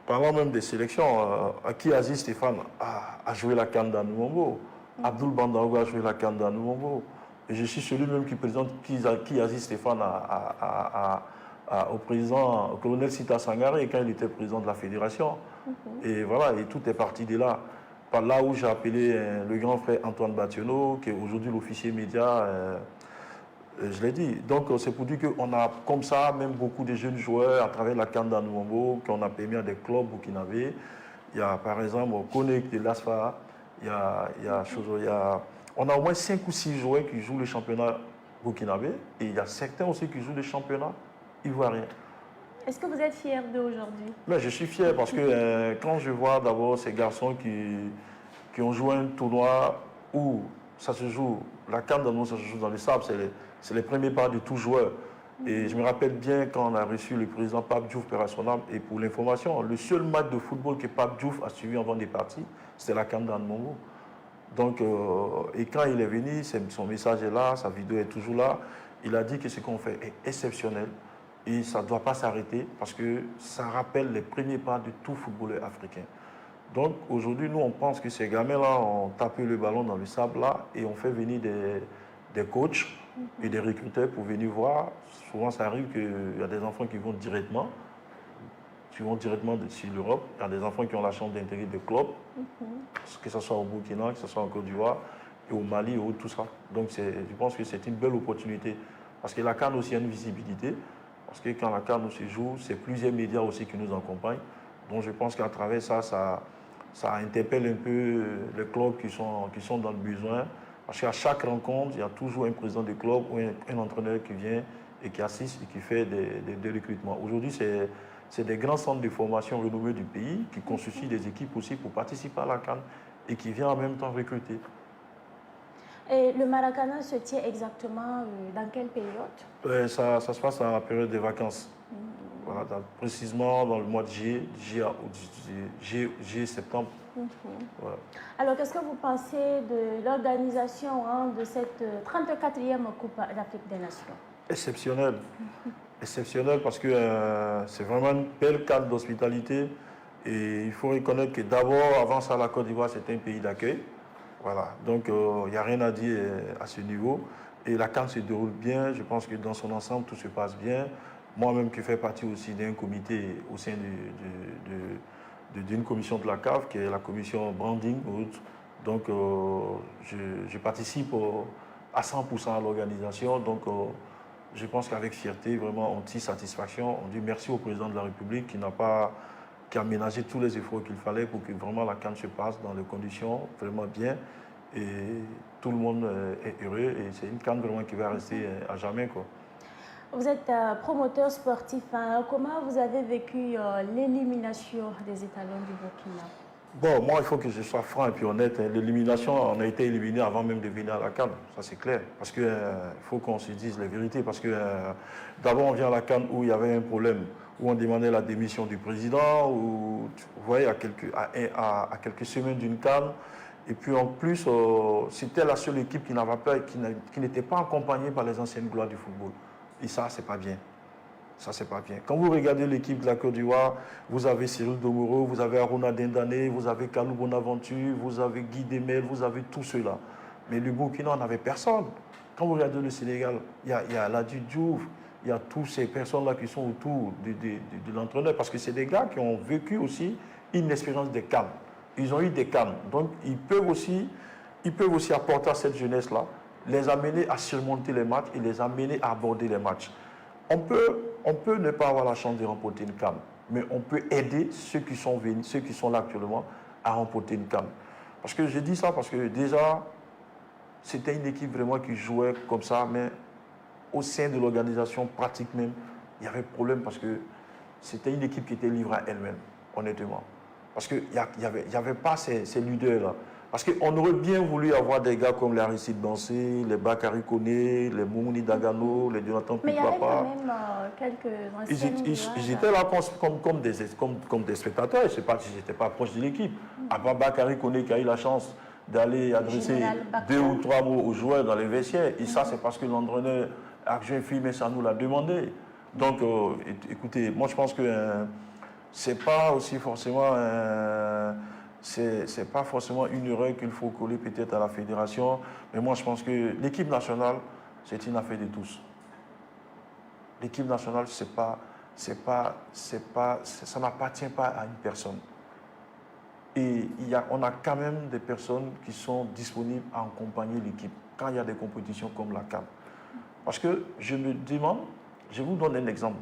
Parlant même des sélections, Aki Aziz Stéphane a joué la CAN d'Anoumambo. Abdoul Bandaogo a joué la CAN d'Anoumambo. Et je suis celui même qui présente Aki Aziz Stéphane au président, au colonel Sita Sangaré, quand il était président de la fédération. Et voilà, et tout est parti de là. Par là où j'ai appelé le grand frère Antoine Bationneau, qui est aujourd'hui l'officier média, je l'ai dit. Donc c'est pour dire qu'on a comme ça même beaucoup de jeunes joueurs à travers la CAN d'Anoumambo, qu'on a permis à des clubs burkinabés. Il y a par exemple Konek de l'Asfa, on a au moins 5 ou 6 joueurs qui jouent le championnat burkinabé et il y a certains aussi qui jouent le championnat ivoirien. Est-ce que vous êtes fier d'eux aujourd'hui? Mais je suis fier parce que quand je vois d'abord ces garçons qui ont joué un tournoi où ça se joue, la CAN d'Anoumambo, ça se joue dans le sable, c'est les premiers pas de tout joueur. Et je me rappelle bien quand on a reçu le président Pape Diouf, Père à son âme, et pour l'information, le seul match de football que Pape Diouf a suivi avant des parties, c'était la CAN d'Anmongo. Donc, et quand il est venu, son message est là, sa vidéo est toujours là. Il a dit que ce qu'on fait est exceptionnel et ça ne doit pas s'arrêter parce que ça rappelle les premiers pas de tout footballeur africain. Donc, aujourd'hui, nous, on pense que ces gamins-là ont tapé le ballon dans le sable là et on fait venir des coachs et des recruteurs pour venir voir. Souvent, ça arrive qu'il y a des enfants qui vont directement sur l'Europe. Il y a des enfants qui ont la chance d'intégrer des clubs, que ce soit au Burkina, que ce soit en Côte d'Ivoire, et au Mali, et tout ça. Donc je pense que c'est une belle opportunité. Parce que la CAN aussi a une visibilité. Parce que quand la CAN se joue, c'est plusieurs médias aussi qui nous accompagnent. Donc je pense qu'à travers ça, ça interpelle un peu les clubs qui sont dans le besoin. Parce qu'à chaque rencontre, il y a toujours un président de club ou un entraîneur qui vient et qui assiste et qui fait des recrutements. Aujourd'hui, c'est des grands centres de formation renommés du pays qui constituent des équipes aussi pour participer à la CAN et qui viennent en même temps recruter. Et le Maracana se tient exactement dans quelle période? Ça se passe dans la période des vacances. Voilà, précisément dans le mois de juillet, septembre. Voilà. Alors, qu'est-ce que vous pensez de l'organisation de cette 34e Coupe d'Afrique des Nations? Exceptionnel. Exceptionnel parce que c'est vraiment une belle carte d'hospitalité. Et il faut reconnaître que d'abord, avant ça, la Côte d'Ivoire, c'était un pays d'accueil. Voilà. Donc, il n'y a rien à dire à ce niveau. Et la CAN se déroule bien. Je pense que dans son ensemble, tout se passe bien. Moi-même qui fais partie aussi d'un comité au sein d'une commission de la CAF, qui est la commission branding. Donc, je participe à 100% à l'organisation. Donc, je pense qu'avec fierté, vraiment, on tire satisfaction. On dit merci au président de la République qui a ménagé tous les efforts qu'il fallait pour que vraiment la CAN se passe dans des conditions vraiment bien. Et tout le monde est heureux. Et c'est une CAN vraiment qui va rester à jamais, quoi. Vous êtes promoteur sportif. Comment vous avez vécu l'élimination des étalons du Burkina? Bon, moi, il faut que je sois franc et puis honnête. L'élimination, on a été éliminé avant même de venir à la CAN. Ça, c'est clair. Parce qu'il faut qu'on se dise les vérités. Parce que d'abord, on vient à la CAN où il y avait un problème, où on demandait la démission du président, où, vous voyez, à quelques semaines d'une CAN. Et puis, en plus, c'était la seule équipe qui n'était pas accompagnée par les anciennes gloires du football. Et ça, c'est pas bien. Ça, c'est pas bien. Quand vous regardez l'équipe de la Côte d'Ivoire, vous avez Cyril Domoro, vous avez Aruna Dendane, vous avez Kalou Bonaventure, vous avez Guy Demel, vous avez tout cela. Mais le Burkina, on n'avait personne. Quand vous regardez le Sénégal, il y a Ladji Diouf, il y a toutes ces personnes-là qui sont autour de l'entraîneur, parce que c'est des gars qui ont vécu aussi une expérience de CAN. Ils ont eu des CAN. Donc, ils peuvent aussi apporter à cette jeunesse-là, les amener à surmonter les matchs et les amener à aborder les matchs. On peut ne pas avoir la chance de remporter une CAN, mais on peut aider ceux qui sont venus, ceux qui sont là actuellement, à remporter une CAN. Parce que je dis ça parce que déjà, c'était une équipe vraiment qui jouait comme ça, mais au sein de l'organisation, pratique même, il y avait problème parce que c'était une équipe qui était livrée à elle-même, honnêtement. Parce qu'il n'y avait pas ces leaders-là. Parce qu'on aurait bien voulu avoir des gars comme les Aristide Bansé, les Bakary Koné, les Moumouni Dagano, les Jonathan Pipapa. Mais il y avait quand même quelques anciens. Ils étaient là comme des spectateurs. Je ne sais pas si j'étais pas proche de l'équipe. À part Bakary Koné qui a eu la chance d'aller adresser 2 ou 3 mots aux joueurs dans les vestiaires. Et ça, c'est parce que l'entraîneur adjoint Philippe ça nous l'a demandé. Donc, écoutez, moi je pense que c'est pas aussi forcément... c'est pas forcément une erreur qu'il faut coller peut-être à la fédération, mais moi je pense que l'équipe nationale, c'est une affaire de tous. L'équipe nationale, ça n'appartient pas à une personne. Et on a quand même des personnes qui sont disponibles à accompagner l'équipe quand il y a des compétitions comme la CAN. Parce que je me demande, je vous donne un exemple.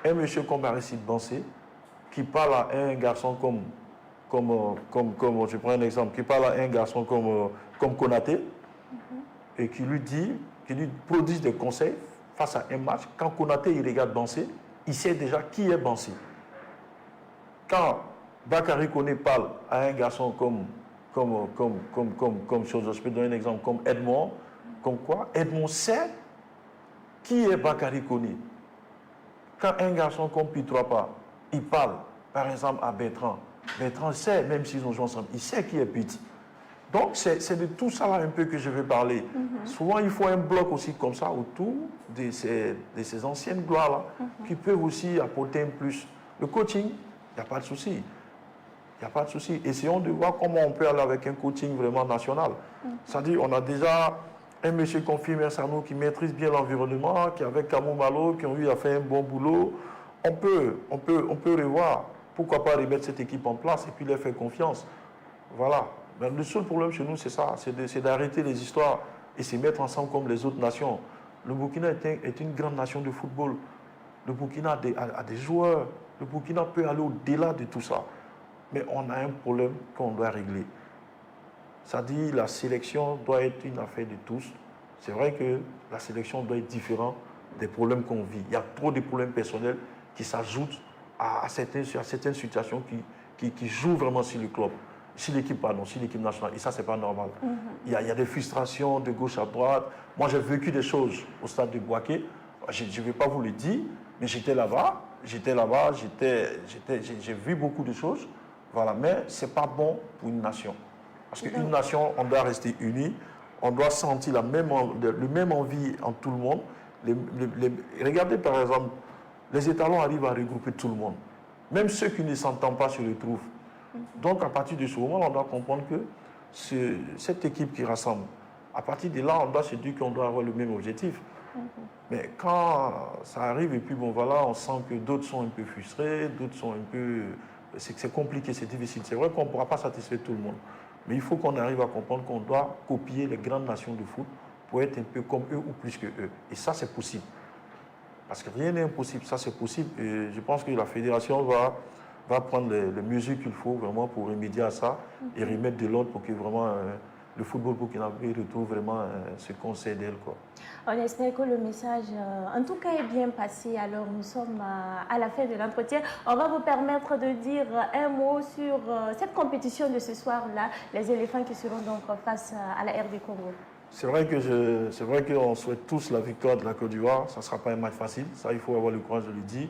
Un monsieur comme Aristide Bansé, qui parle à un garçon comme je prends un exemple, qui parle à un garçon comme Konaté, et qui lui produit des conseils face à un match. Quand Konaté il regarde Bansé, il sait déjà qui est Bansé. Quand Bakary Koné parle à un garçon comme chose, je peux donner un exemple, comme Edmond, comme quoi Edmond sait Qui est Bakary Koné? Quand un garçon comme Pitropa, il parle, par exemple, à Bertrand, Bertrand sait, même s'ils ont joué ensemble, il sait qui est Pete. Donc, c'est de tout ça là un peu que je veux parler. Souvent, il faut un bloc aussi comme ça autour de ces anciennes gloires-là qui peuvent aussi apporter un plus. Le coaching, il n'y a pas de souci. Il n'y a pas de souci. Essayons de voir comment on peut aller avec un coaching vraiment national. C'est-à-dire, on a déjà un monsieur confirmé Sarnou qui maîtrise bien l'environnement, qui avec Kamou Malo, qui ont eu à faire un bon boulot. On peut revoir. Pourquoi pas remettre cette équipe en place et puis leur faire confiance. Voilà. Mais le seul problème chez nous, c'est ça, c'est d'arrêter les histoires et se mettre ensemble comme les autres nations. Le Burkina est une grande nation de football. Le Burkina a des joueurs. Le Burkina peut aller au-delà de tout ça. Mais on a un problème qu'on doit régler. Ça dit, la sélection doit être une affaire de tous. C'est vrai que la sélection doit être différente des problèmes qu'on vit. Il y a trop de problèmes personnels qui s'ajoutent à certaines situations qui jouent vraiment sur le club. Si l'équipe nationale, et ça, c'est pas normal. Il y a des frustrations de gauche à droite. Moi, j'ai vécu des choses au stade de Bouaké. Je ne vais pas vous le dire, mais j'étais là-bas, j'ai vu beaucoup de choses. Voilà, mais ce n'est pas bon pour une nation. Parce qu'une nation, on doit rester unis, on doit sentir le même envie en tout le monde. Regardez par exemple, les étalons arrivent à regrouper tout le monde. Même ceux qui ne s'entendent pas se retrouvent. Donc à partir de ce moment, on doit comprendre que cette équipe qui rassemble, à partir de là, on doit se dire qu'on doit avoir le même objectif. Mais quand ça arrive et puis bon voilà, on sent que d'autres sont un peu frustrés, d'autres sont un peu... C'est compliqué, c'est difficile. C'est vrai qu'on ne pourra pas satisfaire tout le monde. Mais il faut qu'on arrive à comprendre qu'on doit copier les grandes nations de foot pour être un peu comme eux ou plus que eux. Et ça, c'est possible. Parce que rien n'est impossible, ça c'est possible. Et je pense que la fédération va prendre les mesures qu'il faut vraiment pour remédier à ça et remettre de l'ordre pour que vraiment le football burkinabé retrouve vraiment ce qu'on sait d'elle. On espère que le message, en tout cas, est bien passé. Alors, nous sommes à la fin de l'entretien. On va vous permettre de dire un mot sur cette compétition de ce soir-là, les éléphants qui seront donc face à la RD Congo. C'est vrai qu'on souhaite tous la victoire de la Côte d'Ivoire. Ça ne sera pas un match facile. Ça, il faut avoir le courage de le dire.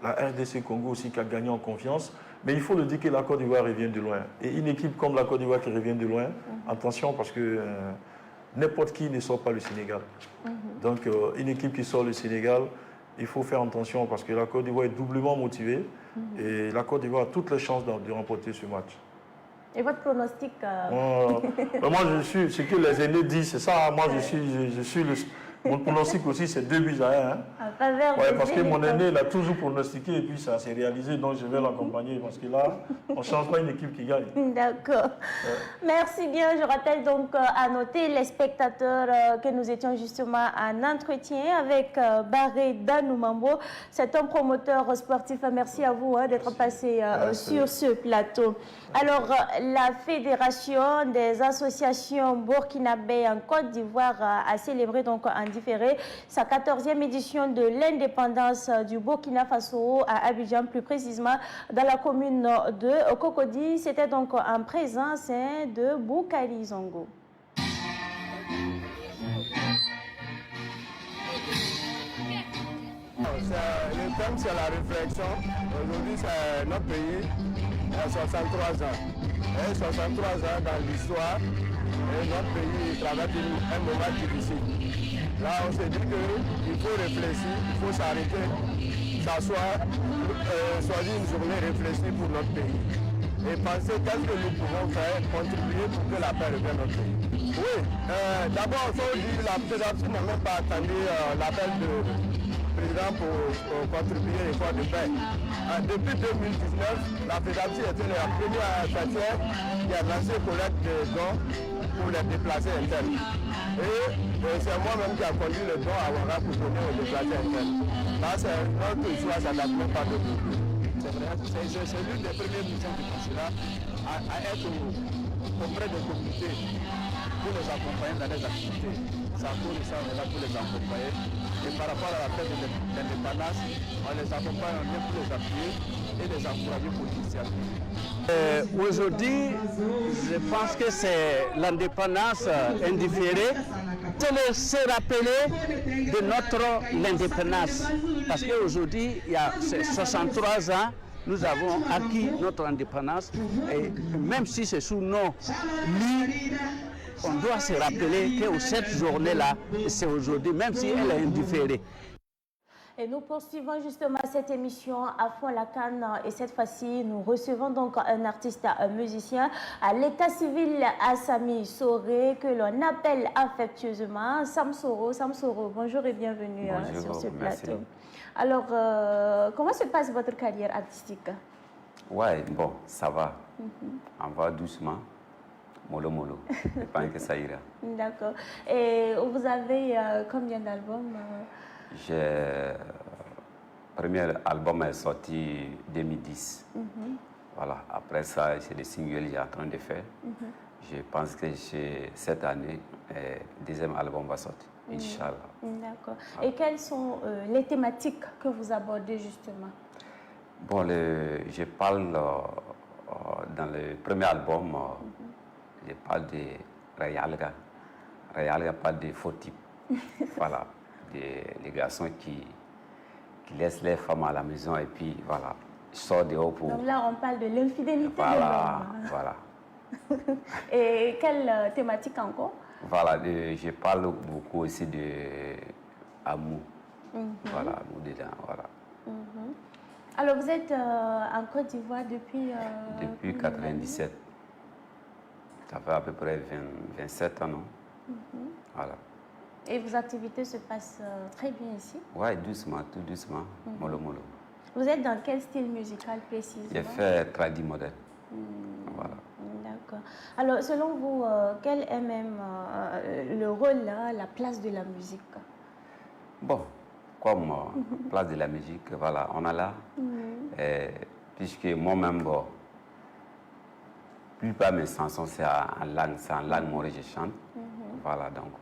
La RDC Congo aussi qui a gagné en confiance. Mais il faut le dire que la Côte d'Ivoire revient de loin. Et une équipe comme la Côte d'Ivoire qui revient de loin, attention parce que n'importe qui ne sort pas le Sénégal. Donc une équipe qui sort le Sénégal, il faut faire attention parce que la Côte d'Ivoire est doublement motivée. Et la Côte d'Ivoire a toutes les chances de remporter ce match. Et votre pronostic Moi, ce que les aînés disent, c'est ça. Moi, mon pronostic aussi, c'est 2-1. Hein. Parce que mon aîné, il a toujours pronostiqué et puis ça s'est réalisé. Donc, je vais l'accompagner parce que là, on ne change pas une équipe qui gagne. D'accord. Merci bien. Je rappelle donc à noter les spectateurs que nous étions justement en entretien avec Barré Danoumambo. C'est un promoteur sportif. Merci à vous d'être passé sur ce plateau. Alors, la Fédération des associations burkinabées en Côte d'Ivoire a célébré donc en différé sa 14e édition de l'indépendance du Burkina Faso à Abidjan, plus précisément dans la commune de Cocody. C'était donc en présence de Boukari Zongo. Le thème, c'est la réflexion. Aujourd'hui, c'est notre pays à 63 ans. Et 63 ans dans l'histoire, notre pays traverse un moment difficile. Là, on s'est dit qu'il faut réfléchir, il faut s'arrêter, s'asseoir, choisir une journée réfléchie pour notre pays. Et penser qu'est-ce que nous pouvons faire, contribuer pour que la paix revienne dans notre pays. Oui, d'abord, il faut dire que la fédération n'a même pas attendu l'appel du président pour contribuer à l'effort de paix. Depuis 2019, la fédération était la première châtière qui a lancé collecte de dons pour les déplacés internes. Et c'est moi-même qui a conduit le don à Ouaga pour donner aux déplacés internes. Là, c'est notre choix, ça date même pas de nous. C'est l'une des premières missions du consulat à être auprès des communautés pour les accompagner dans les activités. Ça pour ça, on est là pour les accompagner. Et par rapport à la fête de l'indépendance, on les accompagne, on est pour les appuyer et les encourager pour l'initiative. Aujourd'hui, je pense que c'est l'indépendance indifférée se rappeler de notre indépendance. Parce qu'aujourd'hui, il y a 63 ans, nous avons acquis notre indépendance. Et même si c'est sous nos lits, on doit se rappeler que cette journée-là, c'est aujourd'hui, même si elle est indifférée. Et nous poursuivons justement cette émission à fond la canne et cette fois-ci nous recevons donc un artiste, un musicien à l'état civil Assami Soré que l'on appelle affectueusement Sam Soro. Sam Soro, bonjour et bienvenue sur ce plateau. Alors, comment se passe votre carrière artistique? Ouais, bon, ça va. On va doucement. Mollo mollo. Je pense que ça ira. D'accord. Et vous avez combien d'albums? Le premier album est sorti en 2010. Voilà. Après ça, c'est des singles que j'ai en train de faire. Je pense que cette année, le deuxième album va sortir. Inch'Allah. D'accord. Et quelles sont les thématiques que vous abordez justement? Bon, je parle dans le premier album, je parle de Rayalga. Rayalga parle de faux types. Voilà. Les garçons qui laissent les femmes à la maison et puis voilà, ils sortent dehors pour... Donc là, on parle de l'infidélité voilà, de l'homme. Voilà. Et quelle thématique encore? Voilà, je parle beaucoup aussi de amour. Voilà, amour dedans, voilà. Alors, vous êtes en Côte d'Ivoire depuis... Depuis 1997. Ça fait à peu près 27 ans, non? Voilà. Et vos activités se passent très bien ici? Oui, doucement, tout doucement, mollo mollo. Vous êtes dans quel style musical précisément? J'ai fait tradi moderne. Voilà. D'accord. Alors, selon vous, quel est même le rôle, la place de la musique? Bon, comme place de la musique, voilà, on a là, puisque moi-même, bon, plupart de mes chansons, c'est en langue morée, je chante. Voilà, donc...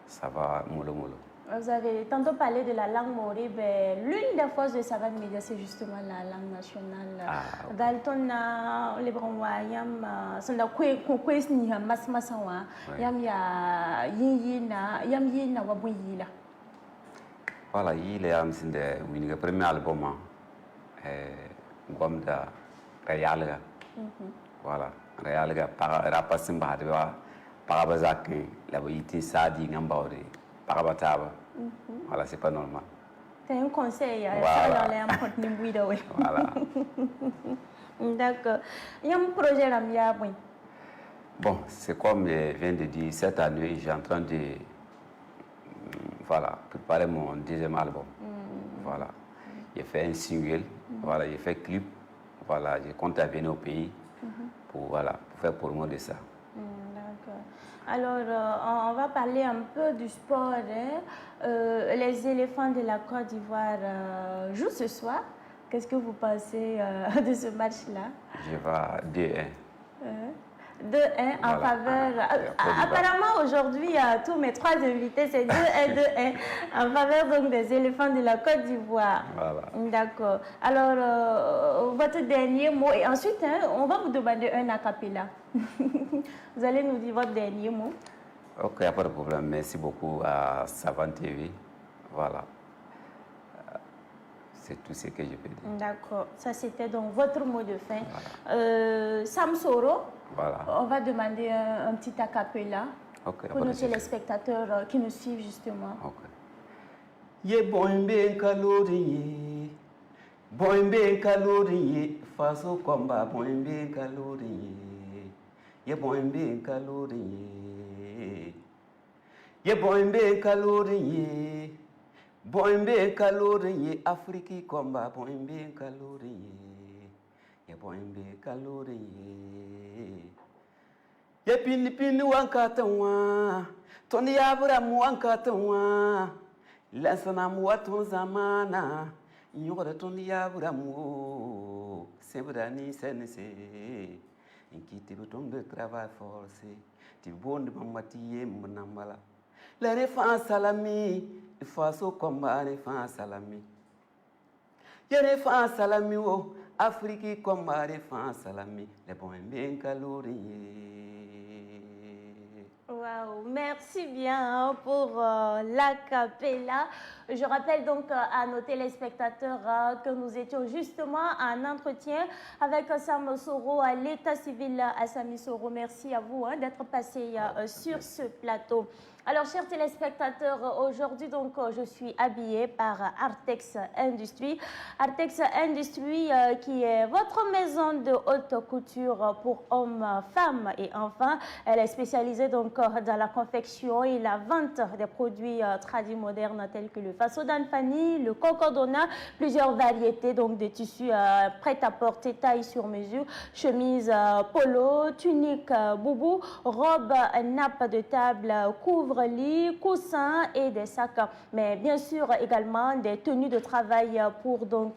ça va mollo mollo. Vous avez tantôt parlé de la langue morée, ben, l'une des forces de Savane Media, c'est justement la langue nationale. Dalton les Bronwa, yam sonda kwes ni mas masawa, yam ya yina wabuyila. Voilà, il est am sinde le premier album Gomda Rayalga. Voilà, Rayalga rapasimba de Parabazak, la voyité Sadi, Nambauri, Parabataba. Voilà, c'est pas normal. C'est un conseil, voilà. Voilà. D'accord. Il y a un projet Ramia. Bon, c'est comme je viens de dire, cette année, j'ai en train de préparer mon deuxième album. Voilà. J'ai fait un single, voilà, j'ai fait un clip, voilà, je compte venir au pays pour faire promo de ça. Alors, on va parler un peu du sport. Les éléphants de la Côte d'Ivoire jouent ce soir. Qu'est-ce que vous pensez de ce match-là? Je vais 2-1. 2-1 en faveur. Apparemment, aujourd'hui, tous mes trois invités, c'est 2-1, 2-1 en faveur donc, des éléphants de la Côte d'Ivoire. Voilà. D'accord. Alors, votre dernier mot. Et ensuite, on va vous demander un a cappella. Vous allez nous dire votre dernier mot. Ok, il n'y a pas de problème. Merci beaucoup à Savane TV. Voilà. C'est tout ce que je peux dire. D'accord. Ça, c'était donc votre mot de fin. Voilà. Sam Soro, voilà. On va demander un petit a cappella pour nos téléspectateurs qui nous suivent justement. Okay. Ye boimbe kalori, boimbe kalori, faso komba boimbe kalori, ye boimbe kalori, ye boimbe kalori. Boimbe kalori Afriki komba boimbe kalori ye boimbe kalori ye pini pini wankatanwa toni yabra mu wankatanwa lansana mu watun zamana nyogora toni yabra mu sebrani sense inkiti buton de travail forcé ti bonde mamati mnambala la refa salami faso komba refa salami ye refa salami o Afriki komba refa salami le boimbe kalori. Wow, Waouh, merci bien pour la capella. Je rappelle donc à nos téléspectateurs que nous étions justement en entretien avec Sam Soro à l'état civil à Sami Soro. Merci à vous d'être passé sur ce plateau. Alors, chers téléspectateurs, aujourd'hui, donc, je suis habillée par Artex Industries. Artex Industries, qui est votre maison de haute couture pour hommes, femmes et enfants. Elle est spécialisée donc dans la confection et la vente des produits tradis modernes tels que le faso d'Anfani, le cocodona, plusieurs variétés donc de tissus prêts à porter, taille sur mesure, chemise polo, tunique boubou, robe nappe de table, couvre-lit, coussins et des sacs. Mais bien sûr également des tenues de travail pour donc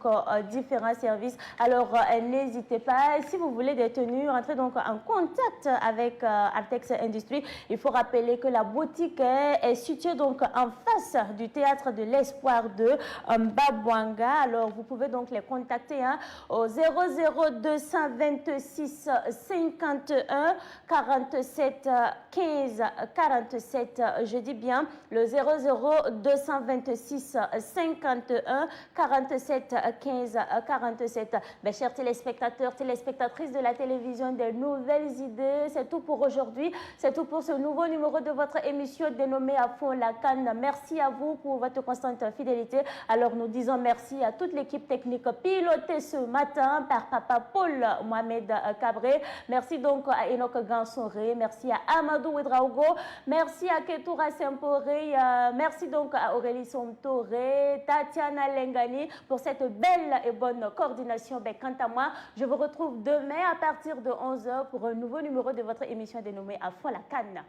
différents services. Alors n'hésitez pas, si vous voulez des tenues, entrez donc en contact avec Artex Industries. Il faut rappeler que la boutique est située donc en face du théâtre de l'Espoir de Mbabwanga. Alors vous pouvez donc les contacter au 00226 51 47 15 47. Je dis bien le 00226 51 47 15 47. Mes chers téléspectateurs, téléspectatrices de la télévision des Nouvelles Idées, c'est tout pour aujourd'hui. C'est tout pour ce nouveau numéro de votre émission dénommée À fond la canne. Merci à vous pour votre constante fidélité. Alors nous disons merci à toute l'équipe technique pilotée ce matin par Papa Paul Mohamed Cabré. Merci donc à Enoch Gansoré. Merci à Amadou Ouedraogo. Merci à Ketoura Semporé. Merci donc à Aurélie Somtoré, Tatiana Lengani pour cette belle et bonne coordination. Ben, quant à moi, je vous retrouve demain à partir de 11h pour un nouveau numéro de votre émission dénommée À fond la canne.